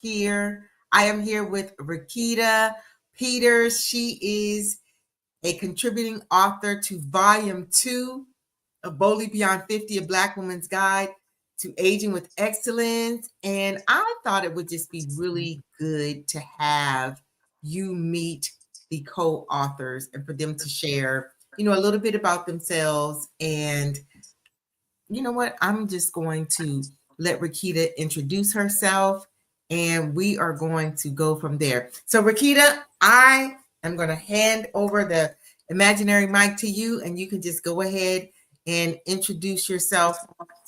here. I am here with Rakita Peters. She is a contributing author to Volume 2 of Boldly Beyond 50, A Black Woman's Guide to Aging with Excellence. And I thought it would just be really good to have you meet the co-authors and for them to share, a little bit about themselves. And you know what? I'm just going to let Rakita introduce herself and we are going to go from there. So, Rakita, I am going to hand over the imaginary mic to you, and you can just go ahead and introduce yourself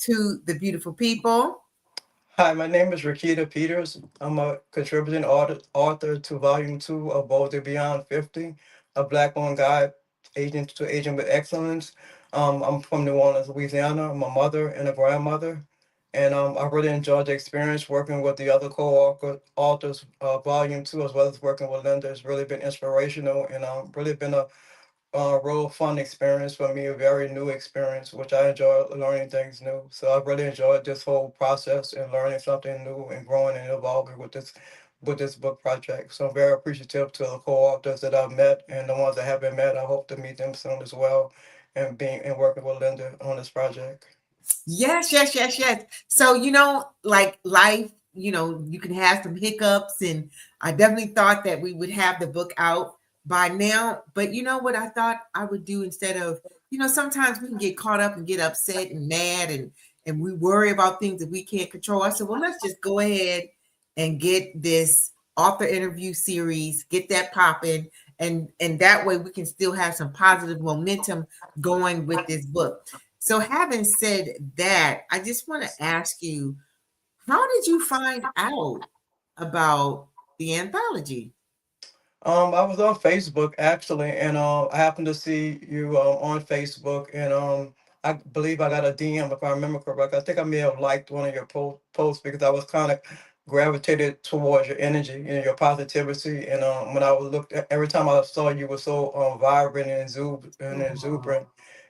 to the beautiful people. Hi, my name is Rakita Peters. I'm a contributing author to Volume 2 of Boldly Beyond 50, a Black on Guide agent to Aging with Excellence. I'm from New Orleans, Louisiana. I'm a mother and a grandmother. And I really enjoyed the experience working with the other co-authors of Volume 2, as well as working with Linda. It's really been inspirational and really been a real fun experience for me, a very new experience, which I enjoy learning things new. So I really enjoyed this whole process and learning something new and growing and evolving with this book project. So I'm very appreciative to the co-authors that I've met and the ones that haven't met. I hope to meet them soon as well and being and working with Linda on this project. Yes, yes, yes, yes. So, like life, you can have some hiccups, and I definitely thought that we would have the book out by now. But you know what I thought I would do instead of, sometimes we can get caught up and get upset and mad and we worry about things that we can't control. I said, well, let's just go ahead and get this author interview series, get that popping, and that way we can still have some positive momentum going with this book. So, having said that, I just want to ask you, how did you find out about the anthology? I was on Facebook actually, and I happened to see you on Facebook, and I believe I got a DM if I remember correctly. I think I may have liked one of your posts because I was kind of gravitated towards your energy, your positivity, and when I was looked at, every time I saw you were so vibrant and Oh, exuberant,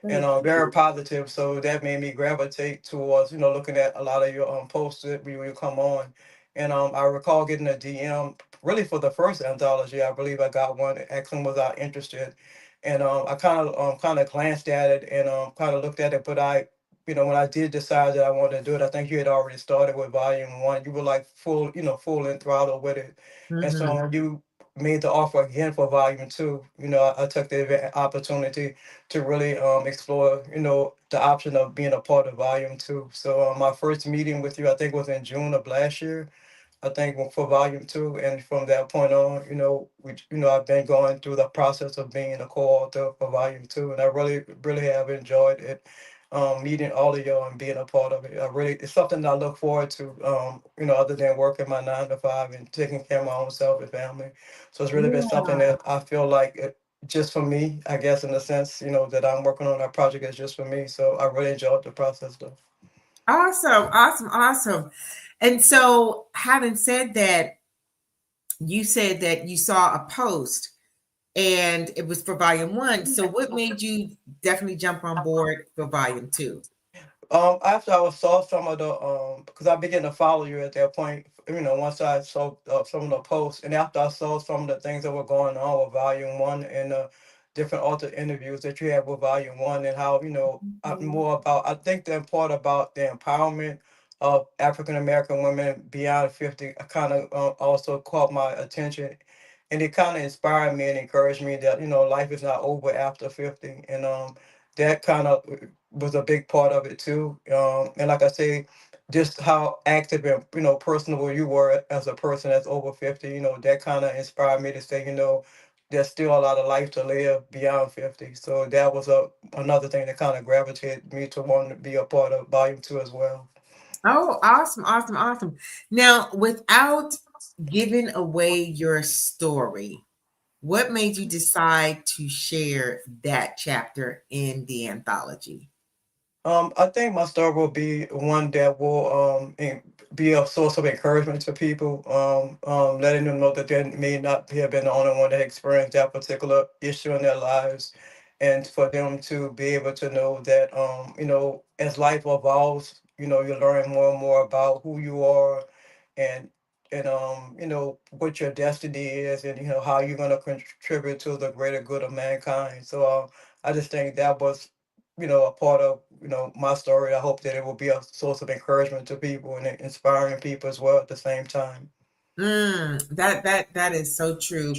and thank very you. positive. So that made me gravitate towards looking at a lot of your posts that we would come on. And I recall getting a DM really for the first anthology. I believe I got one. Asking was I interested, and I kind of glanced at it and kind of looked at it. But when I did decide that I wanted to do it, I think you had already started with volume one. You were like full in throttle with it, and so Mhm. when you made the offer again for volume two, I took the opportunity to really explore, the option of being a part of volume two. So my first meeting with you, I think, was in June of last year. I think for volume two, and from that point on, I've been going through the process of being a co-author for volume two, and I really, really have enjoyed it. Meeting all of y'all and being a part of it, it's something that I look forward to. Other than working my 9 to 5 and taking care of my own self and family, so it's really been something Yeah. that I feel like just for me, I guess, in the sense, that I'm working on that project is just for me. So I really enjoyed the process, though. Awesome, awesome, awesome. And so, having said that, you said that you saw a post and it was for volume one. So, what made you definitely jump on board for volume two? After I saw some of the because I began to follow you at that point, once I saw some of the posts, and after I saw some of the things that were going on with Volume One and the different author interviews that you had with Volume One, and how Mhm. more about I think the part about the empowerment of African American women beyond 50 kind of also caught my attention, and it kind of inspired me and encouraged me that life is not over after 50, and that kind of was a big part of it too. And like I say, just how active and personable you were as a person that's over 50. That kind of inspired me to say, there's still a lot of life to live beyond 50. So that was another thing that kind of gravitated me to wanting to be a part of volume two as well. Oh, awesome, awesome, awesome. Now, without giving away your story, what made you decide to share that chapter in the anthology? I think my story will be one that will be a source of encouragement to people, letting them know that they may not have been the only one that experienced that particular issue in their lives, and for them to be able to know that, as life evolves, you learn more and more about who you are, and and what your destiny is, and how you're going to contribute to the greater good of mankind. So I just think that was a part of my story. I hope that it will be a source of encouragement to people and inspiring people as well at the same time. That is so true.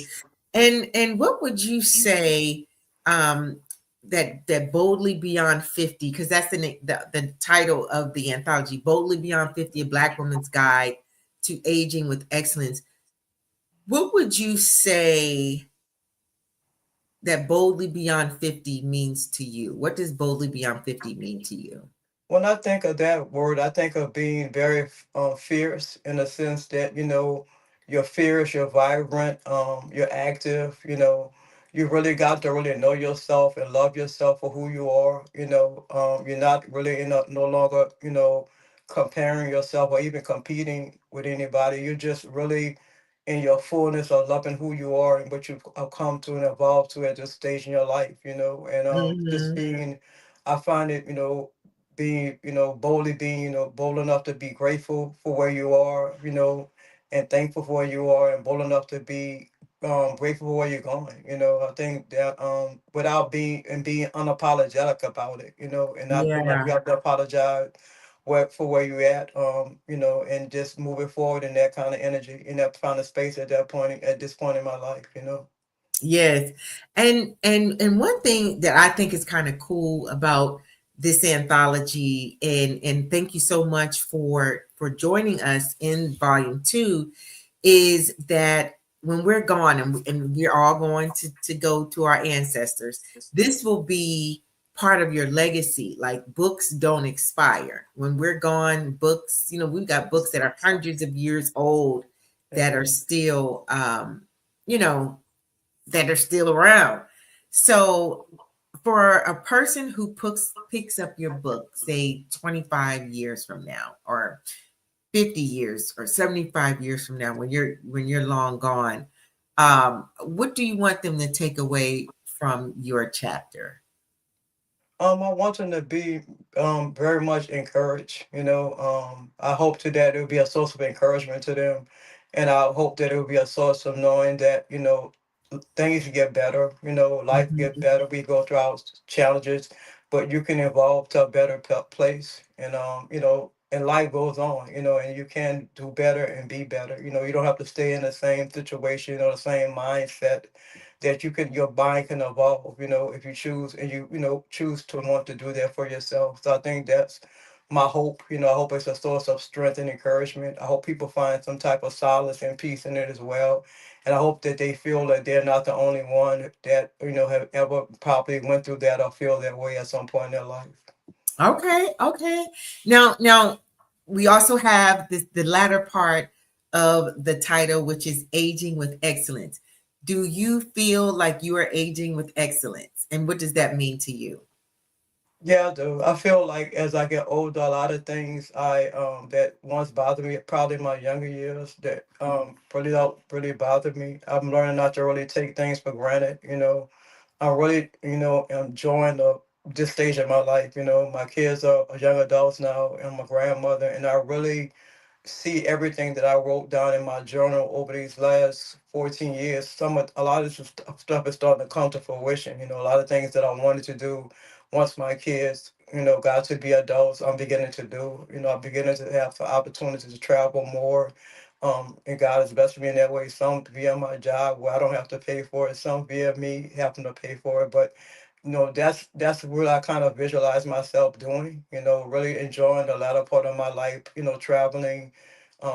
And what would you say, um that boldly beyond 50, because that's the title of the anthology, boldly beyond 50, a black woman's guide to aging with excellence. What would you say that boldly beyond 50 means to you? What does boldly beyond 50 mean to you? When I think of that word, I think of being very fierce in the sense that, you're fierce, you're vibrant, you're active, you really got to really know yourself and love yourself for who you are. You're not really no longer, comparing yourself or even competing with anybody. You're just really in your fullness of loving who you are and what you've come to and evolved to at this stage in your life, and just Mhm. being, I find it, being, boldly being, bold enough to be grateful for where you are, and thankful for where you are, and bold enough to be grateful for where you're going. I think that without being unapologetic about it, and not feeling like Yeah. you have to apologize for where you're at, and just moving forward in that kind of energy, in that kind of space at this point in my life. Yes. And one thing that I think is kind of cool about this anthology, and thank you so much for joining us in volume 2, is that when we're gone, and we're all going to go to our ancestors, this will be part of your legacy. Like, books don't expire. When we're gone, books, we've got books that are hundreds of years old that are Amen. still, you know, that are still around. So for a person who picks up your book, say 25 years from now, or 50 years, or 75 years from now, when you're long gone, what do you want them to take away from your chapter? I want them to be very much encouraged. I hope to that it will be a source of encouragement to them, and I hope that it will be a source of knowing that things get better. Life get Mhm. better. We go through our challenges, but you can evolve to a better place, and and life goes on. And you can do better and be better. You don't have to stay in the same situation or the same mindset. That your mind can evolve. If you choose and choose to want to do that for yourself. So I think that's my hope. I hope it's a source of strength and encouragement. I hope people find some type of solace and peace in it as well, and I hope that they feel that they're not the only one that have ever probably went through that or feel that way at some point in their life. Okay, okay. Now, we also have the latter part of the title, which is aging with excellence. Do you feel like you are aging with excellence? And what does that mean to you? Yeah, I do. I feel like as I get older, a lot of things I that once bothered me, probably in my younger years, that really don't really bother me. I'm learning not to really take things for granted. I'm really enjoying this stage of my life. My kids are young adults now, and my grandmother, and I really see everything that I wrote down in my journal over these last 14 years. A lot of this stuff is starting to come to fruition. A lot of things that I wanted to do once my kids, got to be adults, I'm beginning to do. I'm beginning to have the opportunity to travel more. And God has blessed me in that way. Some via my job where I don't have to pay for it. Some via me having to pay for it. But that's what I kind of visualize myself doing. Really enjoying the latter part of my life. Traveling,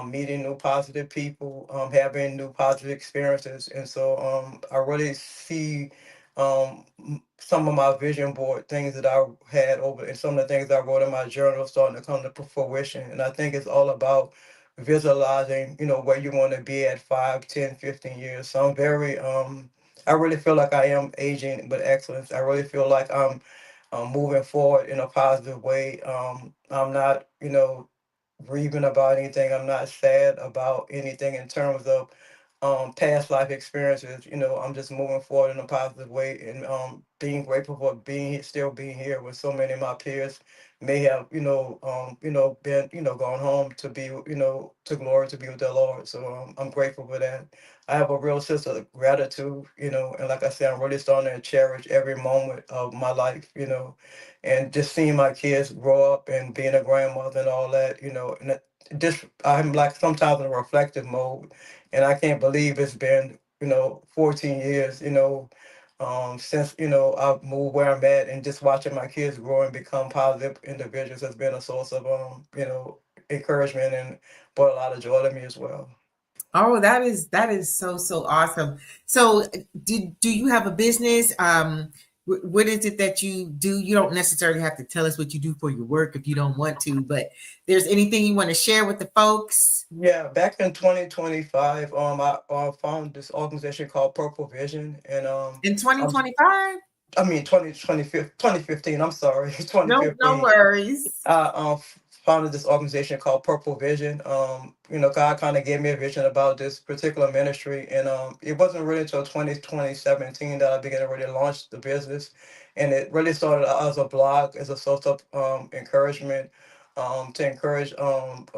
meeting new positive people, having new positive experiences, and so I really see some of my vision board things that I had over, and some of the things I wrote in my journal starting to come to fruition. And I think it's all about visualizing, where you want to be at 5, 10, 15 years. So I really feel like I am aging with excellence. I really feel like I'm moving forward in a positive way. I'm not, grieving about anything. I'm not sad about anything in terms of past life experiences, I'm just moving forward in a positive way, and being grateful for still being here when so many of my peers may have, been, gone home to be, to glory, to be with the Lord. So I'm grateful for that. I have a real sense of gratitude, and like I said, I'm really starting to cherish every moment of my life, and just seeing my kids grow up and being a grandmother and all that, and just I'm like sometimes in a reflective mode, and I can't believe it's been 14 years since I've moved where I'm at, and just watching my kids grow and become positive individuals has been a source of encouragement and brought a lot of joy to me as well. Oh, that is so awesome. So, do you have a business? What is it that you do? You don't necessarily have to tell us what you do for your work if you don't want to, but there's anything you want to share with the folks Yeah, back in 2025, I found this organization called Purple Vision, and in I'm 2025? I mean 2015, I'm sorry, No 2015. worries. I founded this organization called Purple Vision. God kind of gave me a vision about this particular ministry, and it wasn't really until 2017 that I began to really launch the business, and it really started out as a blog, as a source of encouragement, to encourage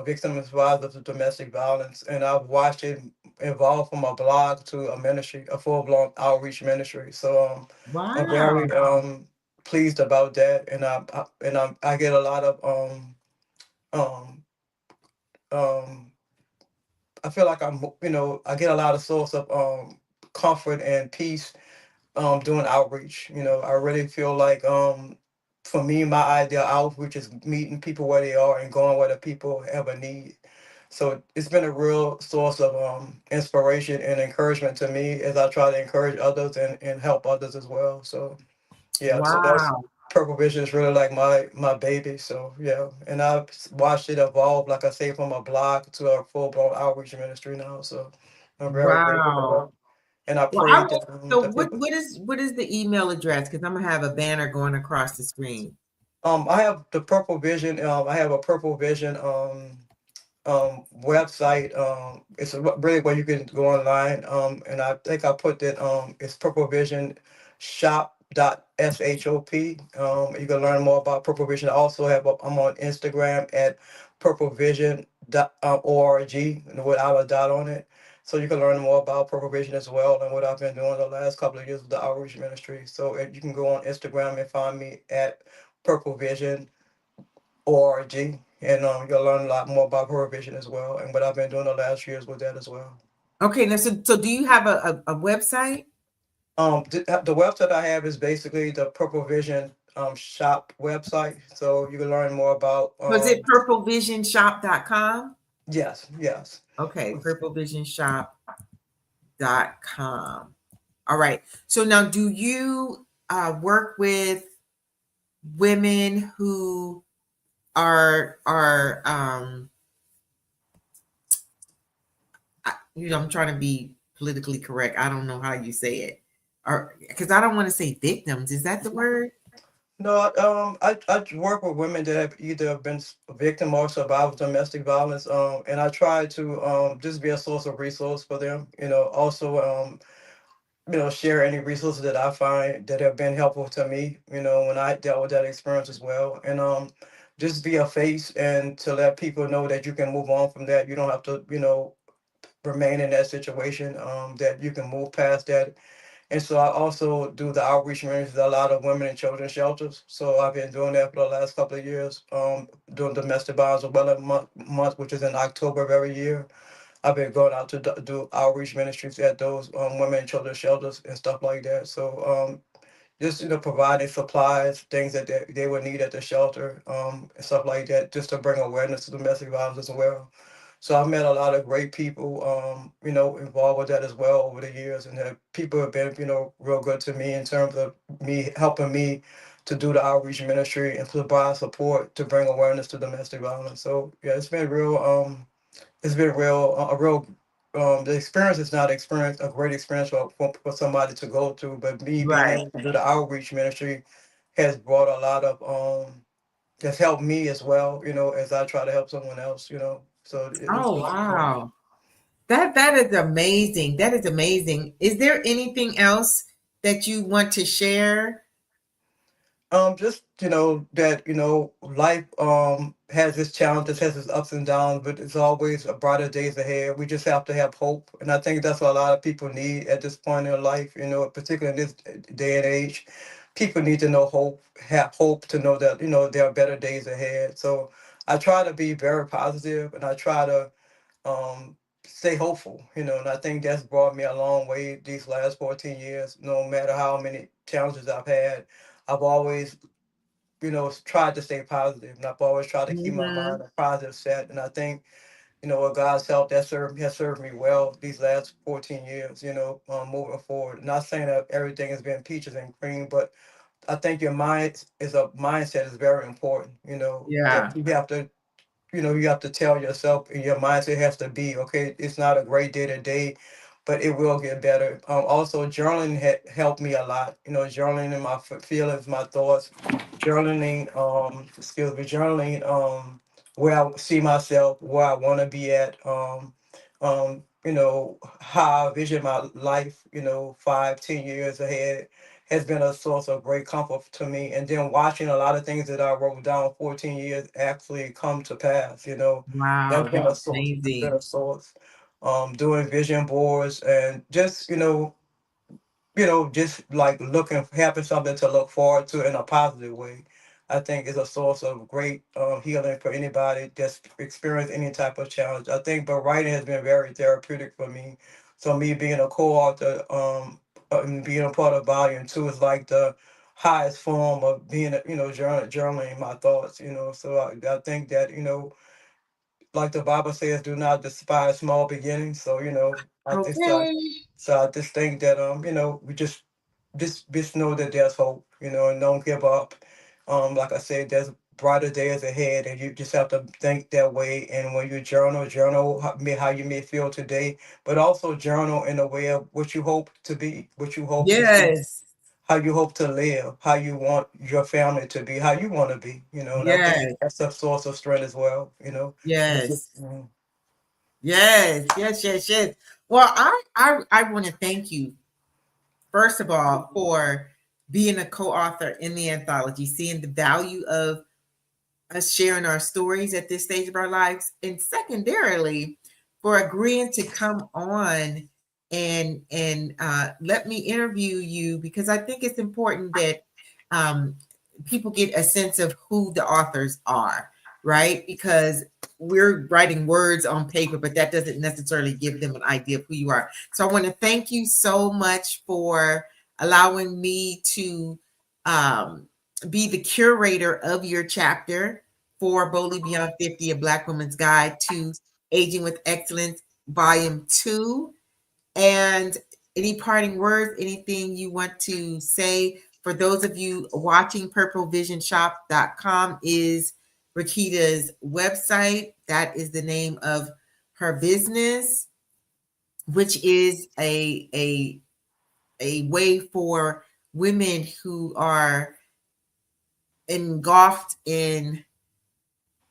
victims and survivors of domestic violence, and I've watched it evolve from a blog to a ministry, a full blown outreach ministry. So I'm Wow. very pleased about that, and I get a lot of um um I feel like I get a lot of source of comfort and peace doing outreach. I really feel like for me, my idea of outreach is meeting people where they are and going where the people have a need. So it's been a real source of inspiration and encouragement to me as I try to encourage others and help others as well. So yeah, so that's Wow. Purple Vision is really like my baby. So yeah, and I've watched it evolve, like I say, from a blog to a full blown outreach ministry now. So I'm very grateful for Wow. that. And I Well, pray that so the people. what is the email address? Because I'm gonna have a banner going across the screen. I have the Purple Vision. I have a Purple Vision website. It's really where you can go online. And I think I put that it's Purple Vision Shop dot shop. You can learn more about Purple Vision. I also I'm on Instagram at Purple Vision dot org without a dot on it. So you can learn more about Purple Vision as well and what I've been doing the last couple of years with the outreach ministry. So you can go on Instagram and find me at Purple Vision org, and you'll learn a lot more about Horror Vision as well, and what I've been doing the last years with that as well. Okay, now so do you have a website? The website I have is basically the Purple Vision shop website, so you can learn more about Was it purplevisionshop.com? yes, yes. Okay, purplevisionshop.com. All right. So now do you work with women who are I'm trying to be politically correct. I don't know how you say it. Or because I don't want to say victims. Is that the word? No, I work with women that have either been a victim or survived domestic violence, and I try to just be a source of resource for them. Also share any resources that I find that have been helpful to me, when I dealt with that experience as well. And just be a face and to let people know that you can move on from that. You don't have to, remain in that situation, that you can move past that. And so I also do the outreach ministries at a lot of women and children shelters. So I've been doing that for the last couple of years, doing domestic violence awareness month, which is in October of every year. I've been going out to do outreach ministries at those women and children shelters and stuff like that. So just providing supplies, things that they would need at the shelter, and stuff like that, just to bring awareness to domestic violence as well. So I've met a lot of great people, involved with that as well over the years, and that people have been, real good to me in terms of me helping me to do the outreach ministry and provide support to bring awareness to domestic violence. So yeah, it's been real, a real. The experience is not experience a great experience for somebody to go through, but me being Right. able to do the outreach ministry has brought a lot of has helped me as well. As I try to help someone else. So it's Oh, been. wow. That is amazing. That is amazing. Is there anything else that you want to share? Just that life has its challenges, has its ups and downs, but it's always a brighter days ahead. We just have to have hope, and I think that's what a lot of people need at this point in life. Particularly in this day and age, people need to know hope, have hope to know that there are better days ahead. So I try to be very positive, and I try to stay hopeful. And I think that's brought me a long way these last 14 years. No matter how many challenges I've had, I've always tried to stay positive, and I've always tried to keep my Mm-hmm. mind a positive set. And I think, with God's help, has served me well these last 14 years. Moving forward. Not saying that everything has been peaches and cream, but I think your mindset is very important. That Yeah. you have to you have to tell yourself, and your mindset has to be, okay, it's not a great day today, but it will get better. Also, journaling had helped me a lot. Journaling in my feelings, my thoughts, journaling, journaling, where I see myself, where I want to be at, how I vision my life, 5, 10 years ahead has been a source of great comfort to me. And then watching a lot of things that I wrote down 14 years actually come to pass, Wow, that's been that's a source. That's been amazing. a source. Doing vision boards and just, just like looking, having something to look forward to in a positive way, I think is a source of great healing for anybody that's experienced any type of challenge. I think, but writing has been very therapeutic for me. So me being a co-author, and being a part of Volume 2 is like the highest form of being, journaling my thoughts. So I think that like the Bible says, do not despise small beginnings. So I just Okay. I just think that we just know that there's hope, and don't give up. Like I said, there's brighter days ahead, and you just have to think that way. And when you journal how you may feel today, but also journal in a way of what you hope to be, what you hope to see, Yes. how you hope to live, how you want your family to be, how you want to be, and I think Yes. that's a source of strength as well, It's Yes. just, Yes. Yes. Yes. Yes. Well, I want to thank you first of all for being a co-author in the anthology, seeing the value of us sharing our stories at this stage of our lives, and secondarily for agreeing to come on and let me interview you, because I think it's important that um, people get a sense of who the authors are, right? Because we're writing words on paper, but that doesn't necessarily give them an idea of who you are. So I want to thank you so much for allowing me to um, be the curator of your chapter for Boldly Beyond 50, A Black Woman's Guide to Aging with Excellence, Volume 2. And any parting words, anything you want to say for those of you watching? PurpleVisionShop.com is Rakita's website. That is the name of her business, which is a way for women who are engulfed in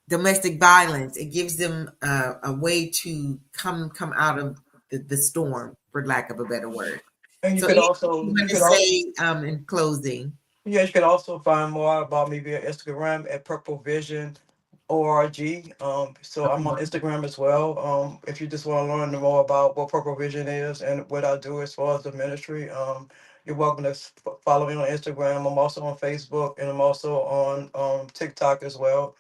domestic violence. It gives them a way to come out of the storm, for lack of a better word. and So, anything you you want to could also say in closing? yeah, you can also find more about me via Instagram at Purple Vision ORG. So I'm on Okay. Instagram as well. If you just want to learn more about what Purple Vision is and what I do as far as the ministry, you're welcome to follow me on Instagram. I'm also on Facebook, and I'm also on TikTok as well.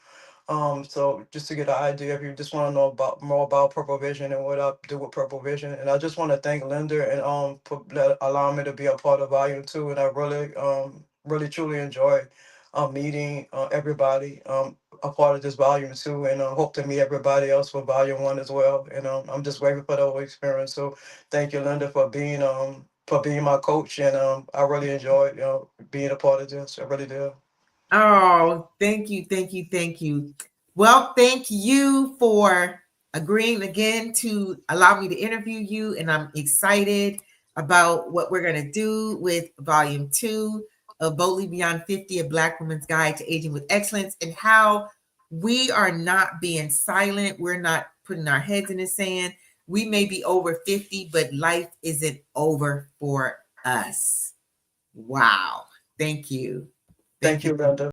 So just to get an idea, if you just want to know about more about Purple Vision and what I do with Purple Vision, and I just want to thank Linda and for allowing me to be a part of Volume 2, and I really truly enjoy meeting everybody a part of this Volume 2, and hope to meet everybody else for Volume 1 as well. And I'm just grateful for the whole experience. So thank you, Linda, for being my coach, and I really enjoyed being a part of this. I really do. Oh, thank you, thank you, thank you. Well, thank you for agreeing again to allow me to interview you. And I'm excited about what we're going to do with Volume 2 of Boldly Beyond 50, A Black Woman's Guide to Aging with Excellence, and how we are not being silent. We're not putting our heads in the sand. We may be over 50, but life isn't over for us. Wow. Thank you. Thank you, Linda.